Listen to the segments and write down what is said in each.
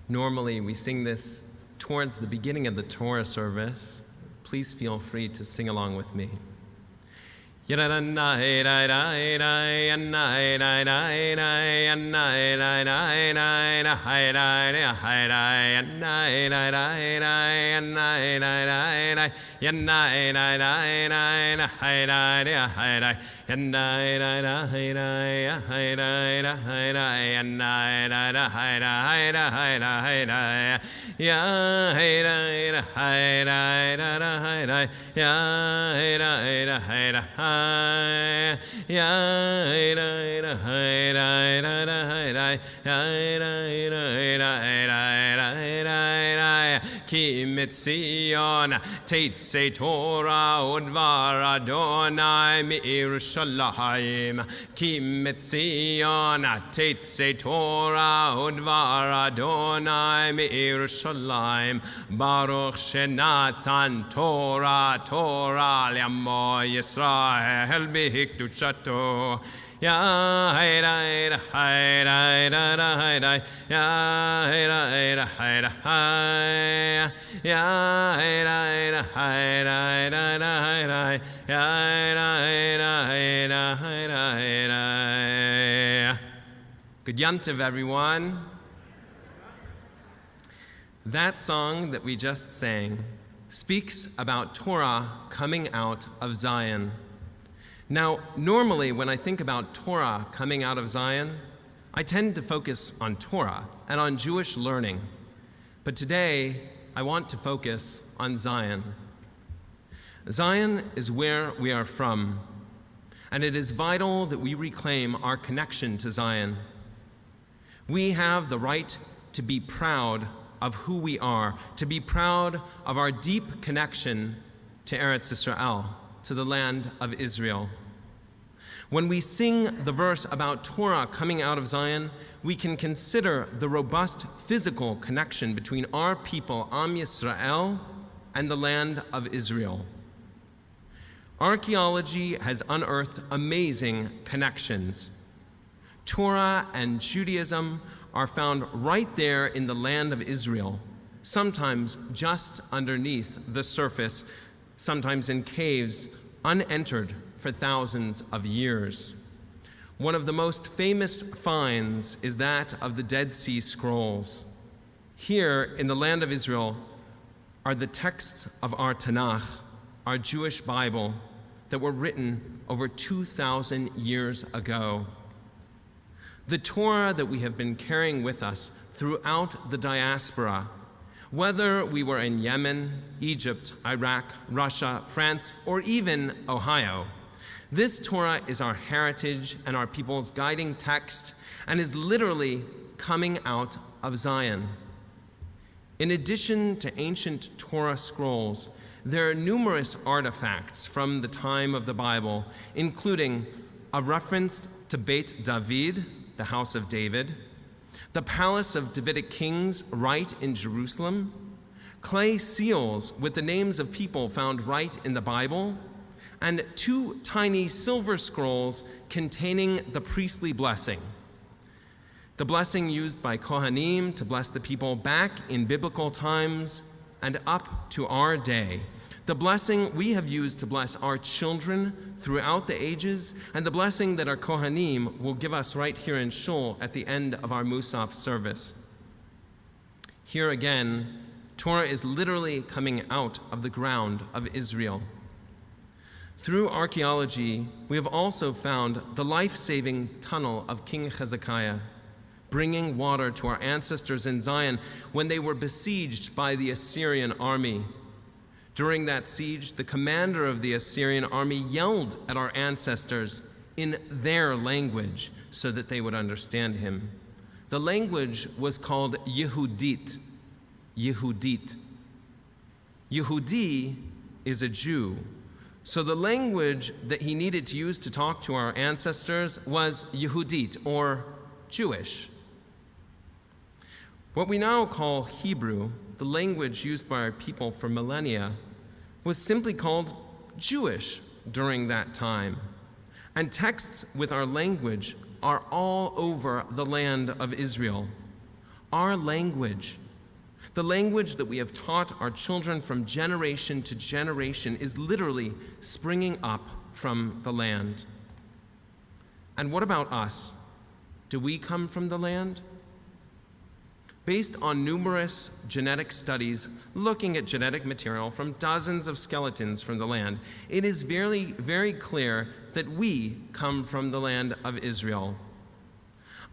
Normally, we sing this towards the beginning of the Torah service. Please feel free to sing along with me. Ki mitzion teitze Torah udvar Adonai mi'Yerushalayim. Ki mitzion teitze Torah udvar Adonai mi'Yerushalayim. Baruch shenatan Torah li'amo Yisrael b'hikdushato. Ya hey da hey da hey da ya hey da hey da hey da ya hey da hey da hey da hey da ya hey da hey da hey da hey da. Good Yantiv, everyone. That song that we just sang speaks about Torah coming out of Zion. Now, normally when I think about Torah coming out of Zion, I tend to focus on Torah and on Jewish learning. But today, I want to focus on Zion. Zion is where we are from, and it is vital that we reclaim our connection to Zion. We have the right to be proud of who we are, to be proud of our deep connection to Eretz Yisrael, to the land of Israel. When we sing the verse about Torah coming out of Zion, we can consider the robust physical connection between our people, Am Yisrael, and the land of Israel. Archaeology has unearthed amazing connections. Torah and Judaism are found right there in the land of Israel, sometimes just underneath the surface, sometimes in caves unentered for thousands of years. One of the most famous finds is that of the Dead Sea Scrolls. Here in the land of Israel are the texts of our Tanakh, our Jewish Bible, that were written over 2,000 years ago. The Torah that we have been carrying with us throughout the diaspora, whether we were in Yemen, Egypt, Iraq, Russia, France, or even Ohio, this Torah is our heritage and our people's guiding text and is literally coming out of Zion. In addition to ancient Torah scrolls, there are numerous artifacts from the time of the Bible, including a reference to Beit David, the house of David, the palace of Davidic kings right in Jerusalem, clay seals with the names of people found right in the Bible, and 2 tiny silver scrolls containing the priestly blessing. The blessing used by Kohanim to bless the people back in biblical times and up to our day. The blessing we have used to bless our children throughout the ages, and the blessing that our Kohanim will give us right here in Shul at the end of our Musaf service. Here again, Torah is literally coming out of the ground of Israel. Through archaeology, we have also found the life-saving tunnel of King Hezekiah, bringing water to our ancestors in Zion when they were besieged by the Assyrian army. During that siege, the commander of the Assyrian army yelled at our ancestors in their language so that they would understand him. The language was called Yehudit. Yehudit. Yehudi is a Jew. So the language that he needed to use to talk to our ancestors was Yehudit, or Jewish. What we now call Hebrew, the language used by our people for millennia, was simply called Jewish during that time. And texts with our language are all over the land of Israel. Our language, the language that we have taught our children from generation to generation, is literally springing up from the land. And what about us? Do we come from the land? Based on numerous genetic studies looking at genetic material from dozens of skeletons from the land, it is very, very clear that we come from the land of Israel.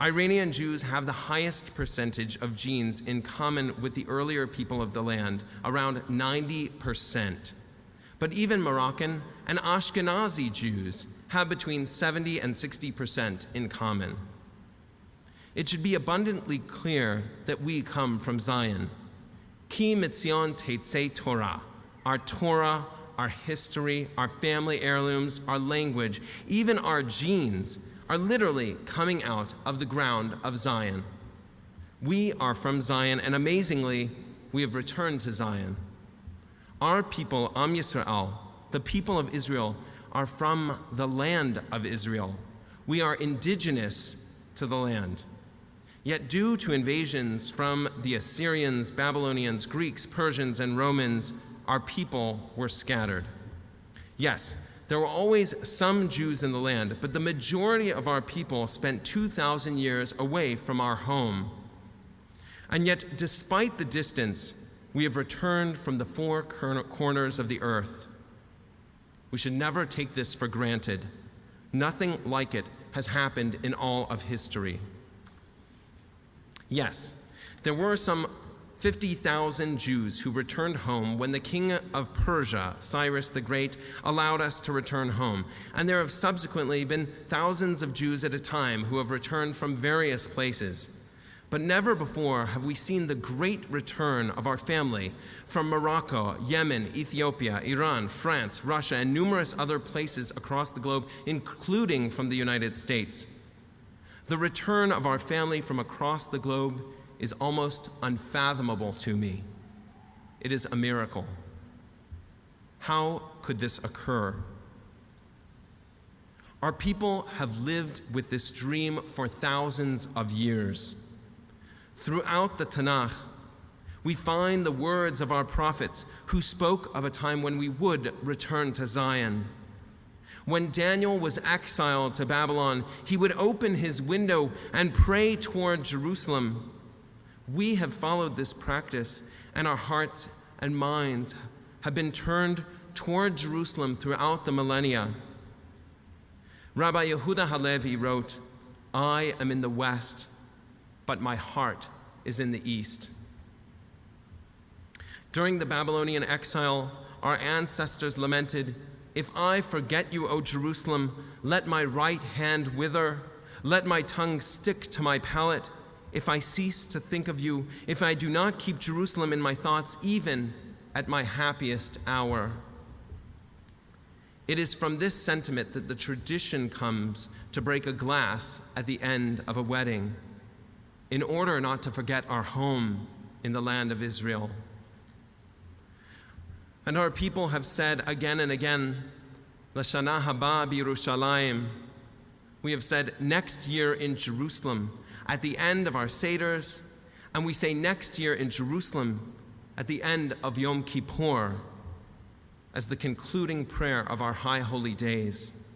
Iranian Jews have the highest percentage of genes in common with the earlier people of the land, around 90%. But even Moroccan and Ashkenazi Jews have between 70 and 60% in common. It should be abundantly clear that we come from Zion. Ki mitzion teitzei Torah, our history, our family heirlooms, our language, even our genes are literally coming out of the ground of Zion. We are from Zion, and amazingly, we have returned to Zion. Our people, Am Yisrael, the people of Israel, are from the land of Israel. We are indigenous to the land. Yet due to invasions from the Assyrians, Babylonians, Greeks, Persians, and Romans, our people were scattered. Yes, there were always some Jews in the land, but the majority of our people spent 2,000 years away from our home. And yet, despite the distance, we have returned from the four corners of the earth. We should never take this for granted. Nothing like it has happened in all of history. Yes, there were some 50,000 Jews who returned home when the king of Persia, Cyrus the Great, allowed us to return home. And there have subsequently been thousands of Jews at a time who have returned from various places. But never before have we seen the great return of our family from Morocco, Yemen, Ethiopia, Iran, France, Russia, and numerous other places across the globe, including from the United States. The return of our family from across the globe is almost unfathomable to me. It is a miracle. How could this occur? Our people have lived with this dream for thousands of years. Throughout the Tanakh, we find the words of our prophets who spoke of a time when we would return to Zion. When Daniel was exiled to Babylon, he would open his window and pray toward Jerusalem. We have followed this practice, and our hearts and minds have been turned toward Jerusalem throughout the millennia. Rabbi Yehuda Halevi wrote, "I am in the west, but my heart is in the east." During the Babylonian exile, our ancestors lamented, "If I forget you, O Jerusalem, let my right hand wither, let my tongue stick to my palate. If I cease to think of you, if I do not keep Jerusalem in my thoughts, even at my happiest hour." It is from this sentiment that the tradition comes to break a glass at the end of a wedding, in order not to forget our home in the land of Israel. And our people have said again and again, "L'shana haba b'Yerushalayim." We have said next year in Jerusalem at the end of our Seders, and we say next year in Jerusalem at the end of Yom Kippur as the concluding prayer of our high holy days.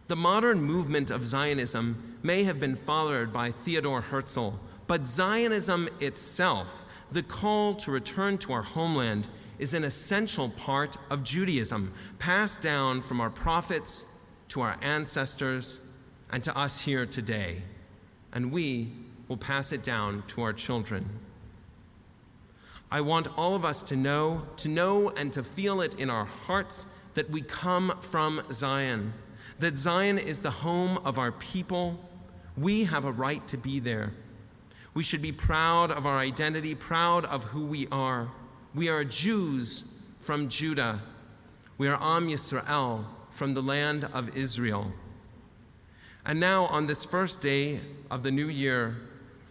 The modern movement of Zionism may have been fathered by Theodor Herzl, but Zionism itself, the call to return to our homeland, is an essential part of Judaism, passed down from our prophets to our ancestors and to us here today. And we will pass it down to our children. I want all of us to know and to feel it in our hearts that we come from Zion, that Zion is the home of our people. We have a right to be there. We should be proud of our identity, proud of who we are. We are Jews from Judah. We are Am Yisrael from the land of Israel. And now, on this first day of the new year,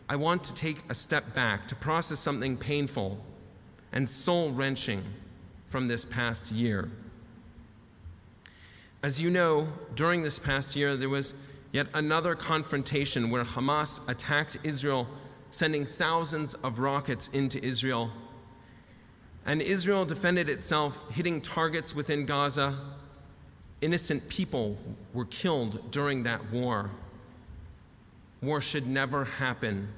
I want to take a step back to process something painful and soul-wrenching from this past year. As you know, during this past year, there was yet another confrontation where Hamas attacked Israel sending thousands of rockets into Israel. And Israel defended itself, hitting targets within Gaza. Innocent people were killed during that war. War should never happen.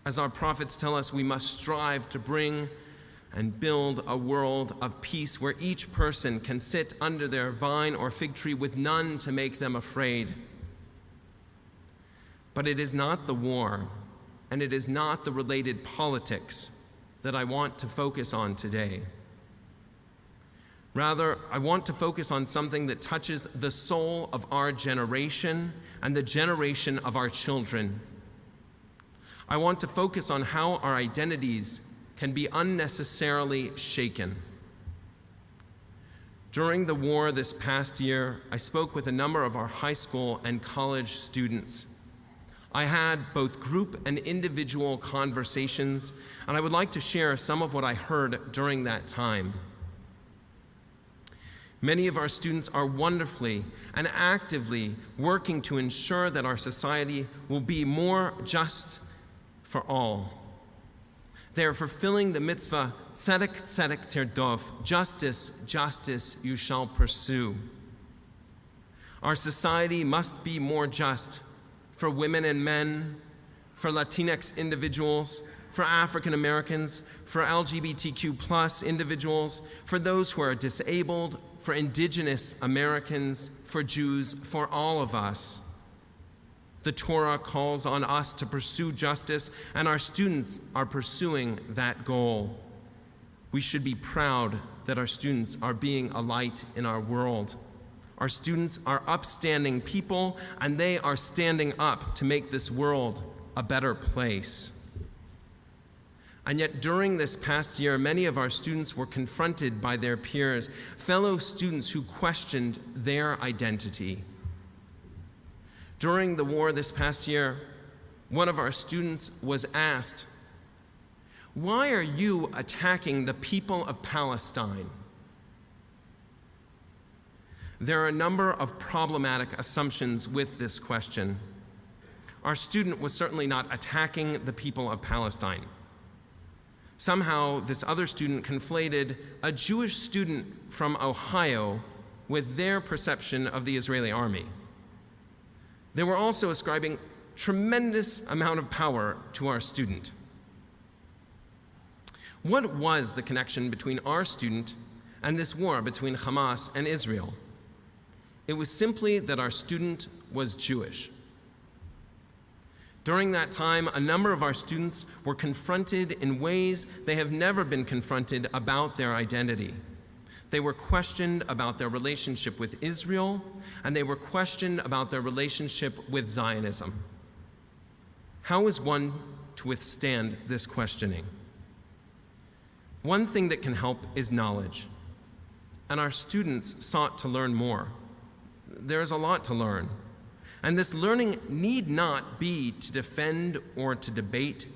As our prophets tell us, we must strive to bring and build a world of peace where each person can sit under their vine or fig tree with none to make them afraid. But it is not the war, and it is not the related politics that I want to focus on today. Rather, I want to focus on something that touches the soul of our generation and the generation of our children. I want to focus on how our identities can be unnecessarily shaken. During the war this past year, I spoke with a number of our high school and college students. I had both group and individual conversations, and I would like to share some of what I heard during that time. Many of our students are wonderfully and actively working to ensure that our society will be more just for all. They are fulfilling the mitzvah, tzedek, tzedek tirdof, justice, justice you shall pursue. Our society must be more just for women and men, for Latinx individuals, for African Americans, for LGBTQ plus individuals, for those who are disabled, for indigenous Americans, for Jews, for all of us. The Torah calls on us to pursue justice, and our students are pursuing that goal. We should be proud that our students are being a light in our world. Our students are upstanding people, and they are standing up to make this world a better place. And yet during this past year, many of our students were confronted by their peers, fellow students who questioned their identity. During the war this past year, one of our students was asked, "Why are you attacking the people of Palestine?" There are a number of problematic assumptions with this question. Our student was certainly not attacking the people of Palestine. Somehow, this other student conflated a Jewish student from Ohio with their perception of the Israeli army. They were also ascribing tremendous amount of power to our student. What was the connection between our student and this war between Hamas and Israel? It was simply that our student was Jewish. During that time, a number of our students were confronted in ways they have never been confronted about their identity. They were questioned about their relationship with Israel, and they were questioned about their relationship with Zionism. How is one to withstand this questioning? One thing that can help is knowledge, and our students sought to learn more. There is a lot to learn, and this learning need not be to defend or to debate,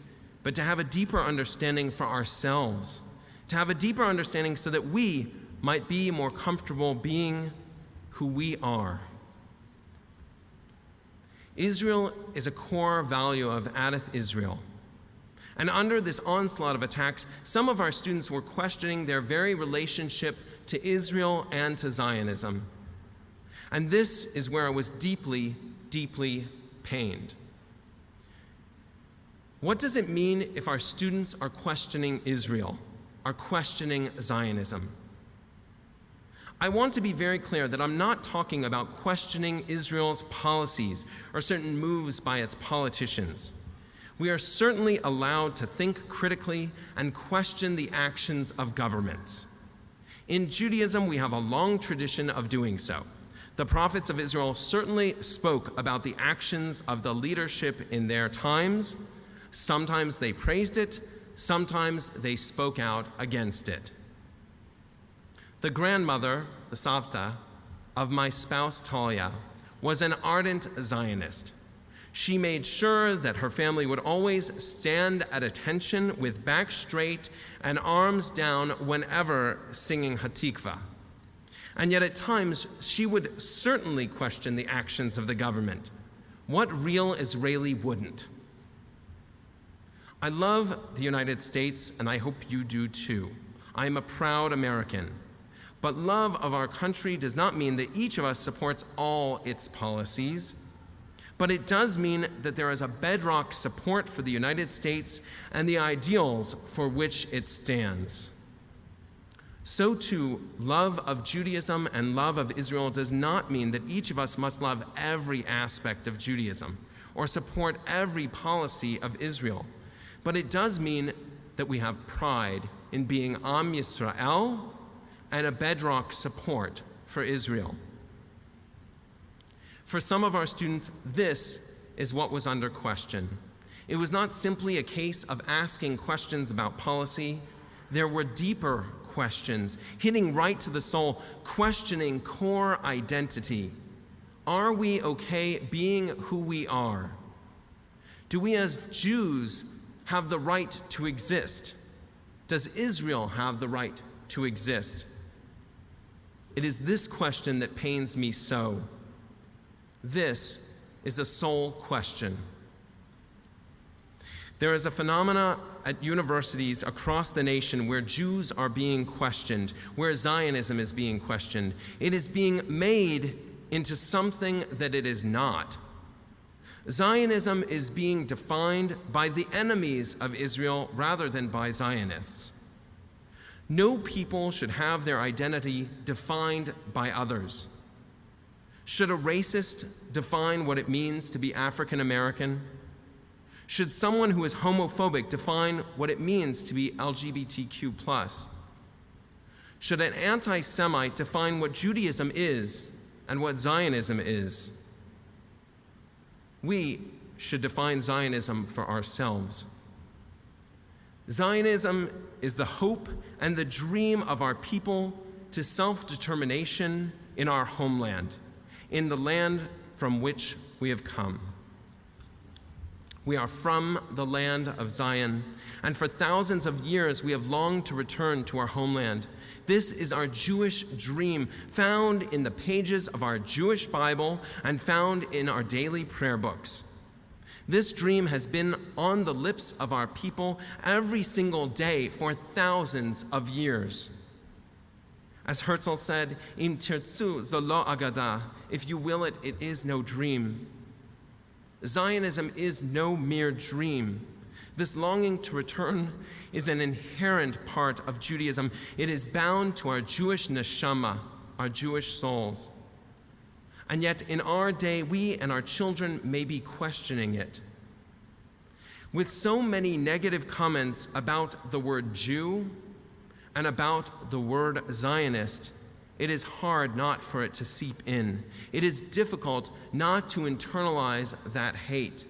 but to have a deeper understanding for ourselves, to have a deeper understanding so that we might be more comfortable being who we are. Israel is a core value of Adath Israel. And under this onslaught of attacks, some of our students were questioning their very relationship to Israel and to Zionism. And this is where I was deeply, deeply pained. What does it mean if our students are questioning Israel, are questioning Zionism? I want to be very clear that I'm not talking about questioning Israel's policies or certain moves by its politicians. We are certainly allowed to think critically and question the actions of governments. In Judaism, we have a long tradition of doing so. The prophets of Israel certainly spoke about the actions of the leadership in their times. Sometimes they praised it, sometimes they spoke out against it. The grandmother, the Savta, of my spouse Talia was an ardent Zionist. She made sure that her family would always stand at attention with back straight and arms down whenever singing Hatikva. And yet at times, she would certainly question the actions of the government. What real Israeli wouldn't? I love the United States, and I hope you do too. I am a proud American. But love of our country does not mean that each of us supports all its policies, but it does mean that there is a bedrock support for the United States and the ideals for which it stands. So too, love of Judaism and love of Israel does not mean that each of us must love every aspect of Judaism or support every policy of Israel, but it does mean that we have pride in being Am Yisrael and a bedrock support for Israel. For some of our students, this is what was under question. It was not simply a case of asking questions about policy. There were deeper questions, hitting right to the soul, questioning core identity. Are we okay being who we are? Do we as Jews have the right to exist? Does Israel have the right to exist? It is this question that pains me so. This is a soul question. There is a phenomena at universities across the nation where Jews are being questioned, where Zionism is being questioned. It is being made into something that it is not. Zionism is being defined by the enemies of Israel rather than by Zionists. No people should have their identity defined by others. Should a racist define what it means to be African American? Should someone who is homophobic define what it means to be LGBTQ+? Should an anti-Semite define what Judaism is and what Zionism is? We should define Zionism for ourselves. Zionism is the hope and the dream of our people to self-determination in our homeland, in the land from which we have come. We are from the land of Zion, and for thousands of years we have longed to return to our homeland. This is our Jewish dream, found in the pages of our Jewish Bible and found in our daily prayer books. This dream has been on the lips of our people every single day for thousands of years. As Herzl said, Im tirtzu zo lo agada, if you will it, it is no dream. Zionism is no mere dream. This longing to return is an inherent part of Judaism. It is bound to our Jewish neshama, our Jewish souls. And yet in our day, we and our children may be questioning it. With so many negative comments about the word Jew and about the word Zionist, it is hard not for it to seep in. It is difficult not to internalize that hate.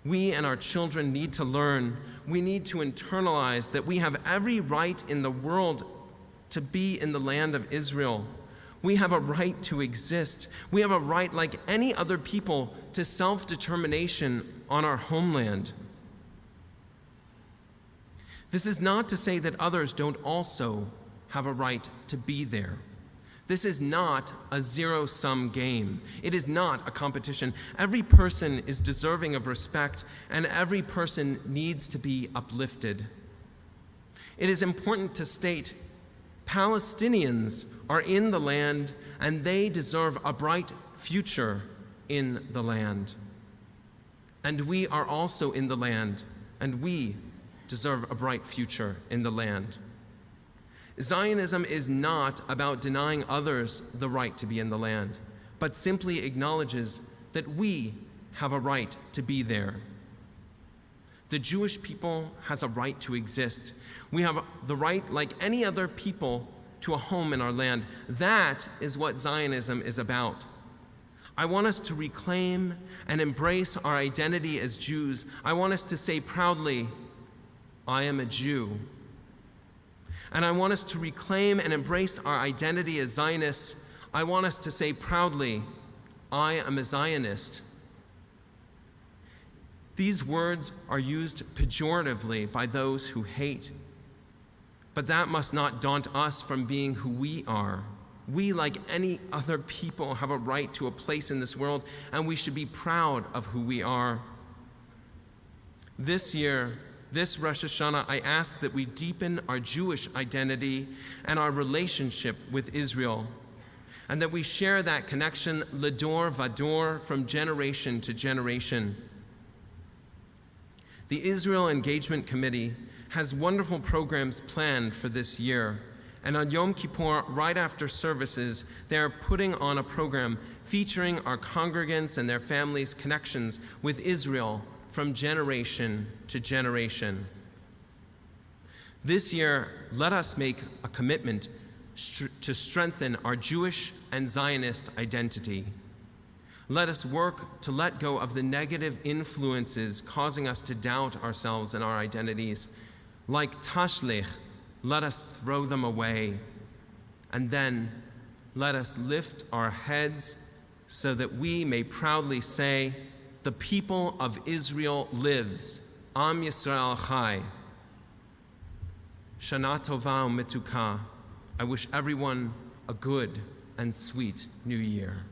We and our children need to learn. We need to internalize that we have every right in the world to be in the land of Israel. We have a right to exist. We have a right, like any other people, to self-determination on our homeland. This is not to say that others don't also have a right to be there. This is not a zero-sum game. It is not a competition. Every person is deserving of respect, and every person needs to be uplifted. It is important to state Palestinians are in the land, and they deserve a bright future in the land. And we are also in the land, and we deserve a bright future in the land. Zionism is not about denying others the right to be in the land, but simply acknowledges that we have a right to be there. The Jewish people has a right to exist. We have the right, like any other people, to a home in our land. That is what Zionism is about. I want us to reclaim and embrace our identity as Jews. I want us to say proudly, I am a Jew. And I want us to reclaim and embrace our identity as Zionists. I want us to say proudly, I am a Zionist. These words are used pejoratively by those who hate. But that must not daunt us from being who we are. We, like any other people, have a right to a place in this world, and we should be proud of who we are. This year, this Rosh Hashanah, I ask that we deepen our Jewish identity and our relationship with Israel, and that we share that connection ledor vador, from generation to generation. The Israel Engagement Committee has wonderful programs planned for this year, and on Yom Kippur, right after services, they are putting on a program featuring our congregants and their families' connections with Israel from generation to generation. This year, let us make a commitment to strengthen our Jewish and Zionist identity. Let us work to let go of the negative influences causing us to doubt ourselves and our identities. Like tashlich, let us throw them away. And then let us lift our heads so that we may proudly say, "The people of Israel lives. Am Yisrael Chai." Shana Tova U'Metuka. I wish everyone a good and sweet new year.